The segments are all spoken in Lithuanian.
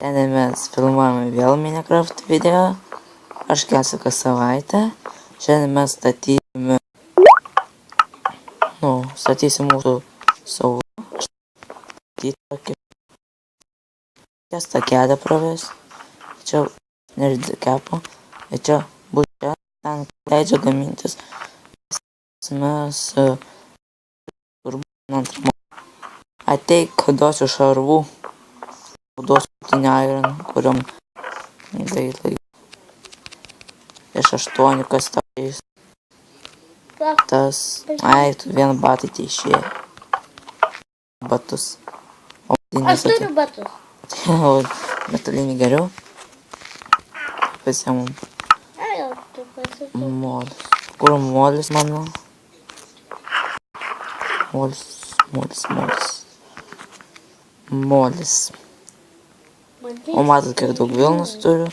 Šiandien mes filmuojame vėl Minecraft video. Aš kelsiu kas savaitę. Šiandien mes statysim mūsų saugų. Tokį takelį praves. Čia neridi kepo. Čia bus čia. Ten leidžia gamintis. Mes ateik, duosiu šarvų. Duosiu putinį iron, kuriam greitai. Iš 8 kas tavais. Tas. Ai, tu vieną batą išėjo. Batus. Aš turiu batus. O metalinį geriau. Pasiemam. Molis. Kur molis mano? Molis. O matot, kiek daug vilnos turiu.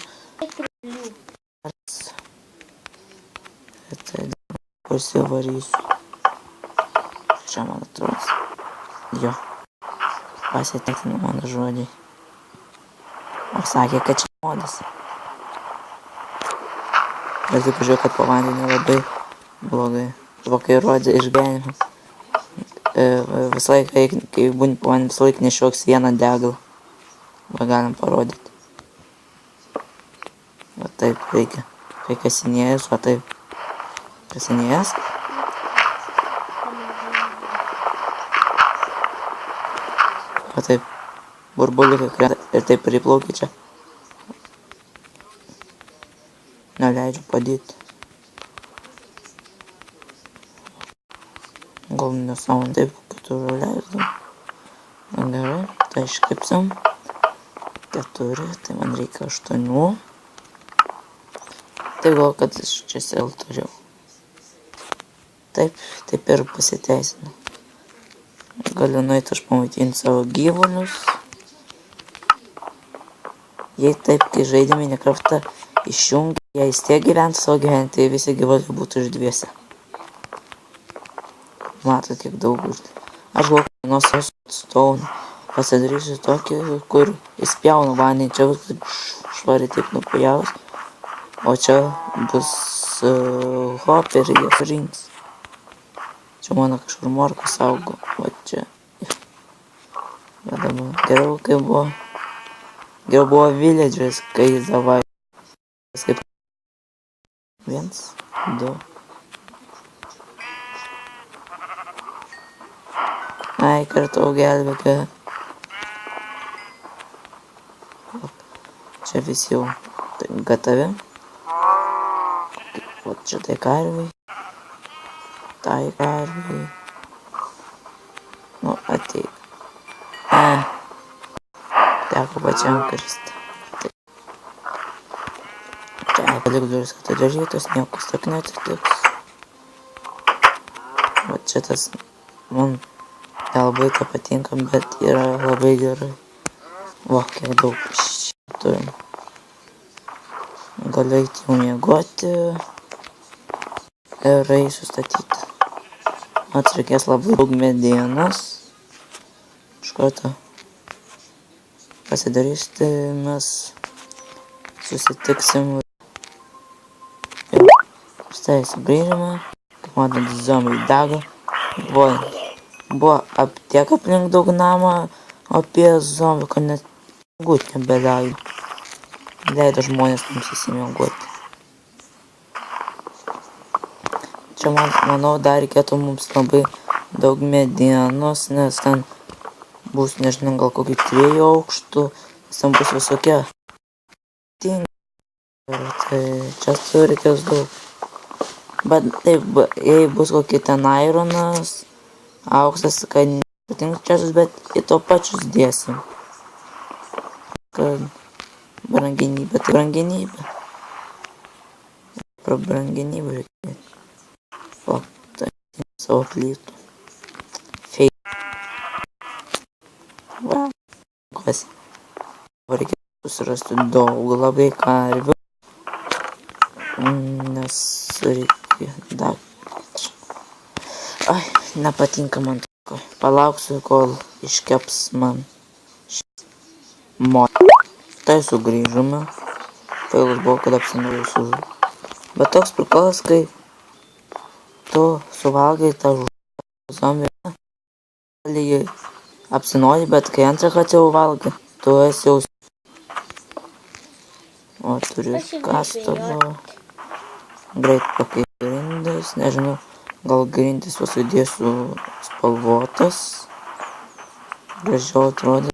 Pasivarysiu. Čia man atrodo. Jo. Pasiteikino mano žodžiai. O sakė, kad čia modas. Bet taip žiūrėjau, kad po vandeniu labai blogai. Kai rodė išgyvenimą. Visą laiką, kai būni po vandeniu, visą laiką nešioks vieną deglą. Va galim parodyti. Va taip reikia. Kai kasinėjus, va taip. Kasinėjęs. Va taip. Burbuliukai krenta ir taip priplaukia čia. Neleidžiu padėti. Gal nesąmonė taip, kad tu leisdam. Na gerai, tai iškipsim. 4, tai man reikia 8. Tai gal, kad čia sel turiu. Taip ir pasiteisinu. Galiu nueiti aš pamaitinti savo gyvulius. Jei taip, kai žaidė Minecraftą išjungia, jei jis tiek gyventų savo gyvenimą, tai visi gyvuliai būtų iš dviese. Matot, kiek daug uždė. Aš gal nuo stone pasidarysiu tokį, kur įspjaunu vandenį. Čia bus švariai taip nupjaus. O čia bus hopper ir jie rinks. Čia mano kažkur morkas augo. O čia. Bet dabar geriau kaip buvo. Geriau buvo villageris, kai jis davai. Kaip 1, 2. Ai, kartu gelbėka. Čia visi jau gatavi. O čia tai karviai. Tai karviai. Nu, ateik. Teko pačiam kristi. Čia palik duris atidarytos, niekas tak neatsitiks. O čia tas man nelabai to patinka, bet yra labai gerai. Va, kiek daug turim. Galiu eiti jau miegoti ir eisiu statyti. Reikės labai daug medienos. Iš karto pasidarysite, mes susitiksim. Štai sugrįžime. Kaip matot, zombiai dega. Buvo tiek aplink daug namą apie zombių, kad net miegoti nebeleido. Leido žmonės mums įsimiegoti. Čia, manau, dar reikėtų mums labai daug medienos, nes ten bus, nežinau, gal kokį 3 aukštų, nes ten bus visokie tingi. Tai čia reikės daug. Bet taip, jei bus kokį ten ironas, auksas, kad nepatinka čiasus, bet į to pačius dėsim. Kad brangenybė, tai brangenybė. Pro brangenybę reikėtų. O, tai savo plytų. Fake. Va. Kas. Reikėtų susirasti daug labai karvių. Nes reikia dar. Ai, nepatinka man toko. Palauksiu, kol iškeps man šis mod. Tai sugrįžome. Pailas buvo, kad apsinaujo su žuviu. Bet toks prikolas, kai tu suvalgai tą zombį, gali jį apsinuodyti, bet kai antrą kartą jau valgai, tu esi jau... O turiu kastuvą. Greit pakeisti grindis, nežinau, gal grindis pasudėsiu spalvotas. Gražiau atrodė.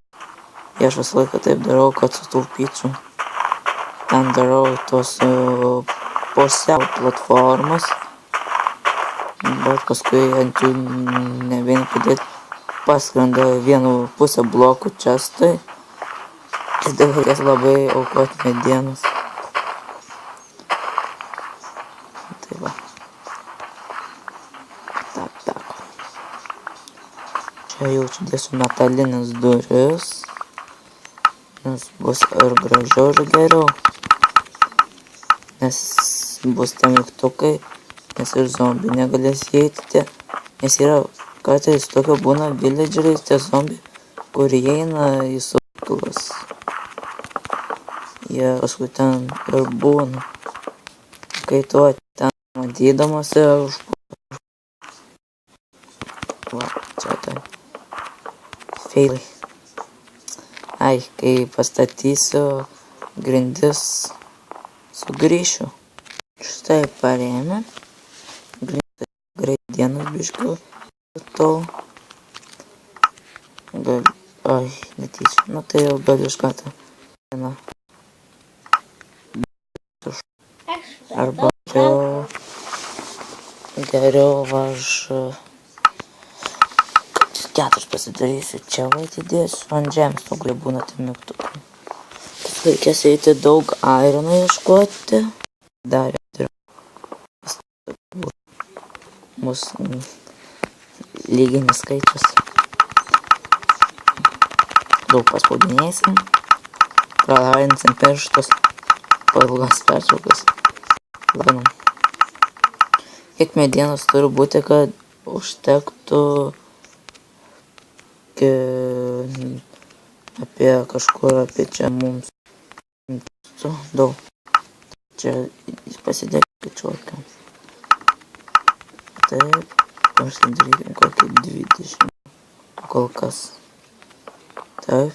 Aš visą laiką taip darau, kad sutaupyčiau. Ten darau tos pusiau platformas. Bet paskui ant jų nebeina padėti. Paskrenda vienu pusę blokų čestai. Tada reikės labai aukoti medienos. Tai va. Tak. Čia jau čia dėsiu metalinės duris. Nes bus ir gražiau, ir geriau. Nes bus tie mygtukai. Nes ir zombiai negalės įeiti. Nes yra kartais tokio būna villageriai, tie zombiai, kur įeina į suklas. Jie paskui ten ir būna. Kai tu ten matydamas ir užpuolai. Va, čia tai. Feilai. Ai, kai pastatysiu grindis, sugrįšiu. Štai parėmė. Grindis greit dienas biškiu. Tol. Gal... Ai, netyčia. Nu tai jau galiu iš karto. Arba geriau aš 4 pasidarysiu, čia va atidėsiu ant žemės, nu kurie būna tai mygtukai. Reikės eiti daug irono ieškoti. Dar bus lyginis skaičius. Daug paspaudinėsim. Pralaidinsim pirštus. Po ilgas pertraukas. Labanam. Kiek medienos turi būti, kad užtektų apie kažkur apie čia mums daug. Čia pasidėk skaičiuokim. Taip, pasidarykim kokį 20 kol kas. Taip.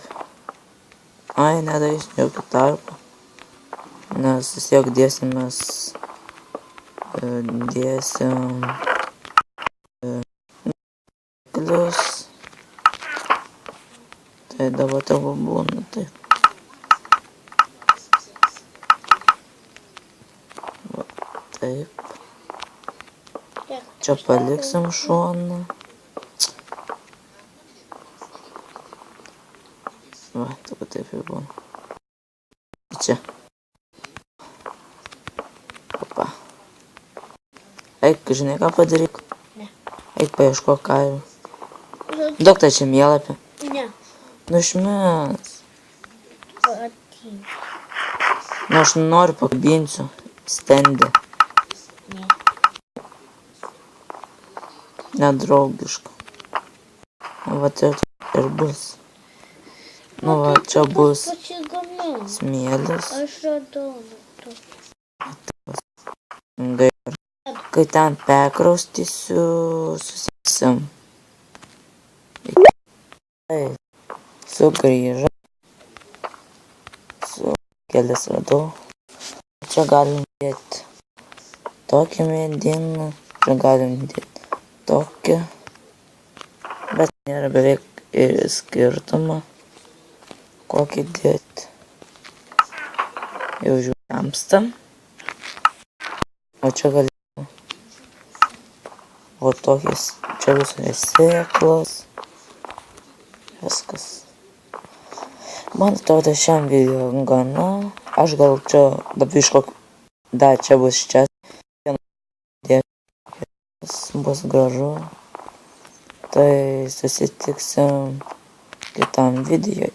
Ai, nedarysim jokio tarpo. Nes vis tiek dėsim klius. Tai dabar tavo būna, taip. Va, taip. Čia paliksim šoną. Va, taip taip ir būna. Čia. Opa. Eik, žinai ką padaryk? Ne. Eik paieškok kailių. Duok tą čia mielapį. Ne. Nu išmes. Ateina. Nu aš noriu pakabinsiu. Stendį. Ne. Nedraugiška. Va tai ir bus. Nu va, čia bus smėlis. Aš radau. Gair. Kai ten perkraustysiu, susisim. Tai sugrįžo. Su kelis radau. Čia galim dėti tokį medieną. Čia galim dėti tokį. Bet nėra beveik ir skirtumo. Kokį dėti. Jau žiūrėmstam. O čia galime. O tokias. Čia visos sėklos. Viskas. Man atrodo šiam video gana. Aš gal čia dabiškok. Da, čia bus čia. Bus gražu. Tai susitiksim kitam video.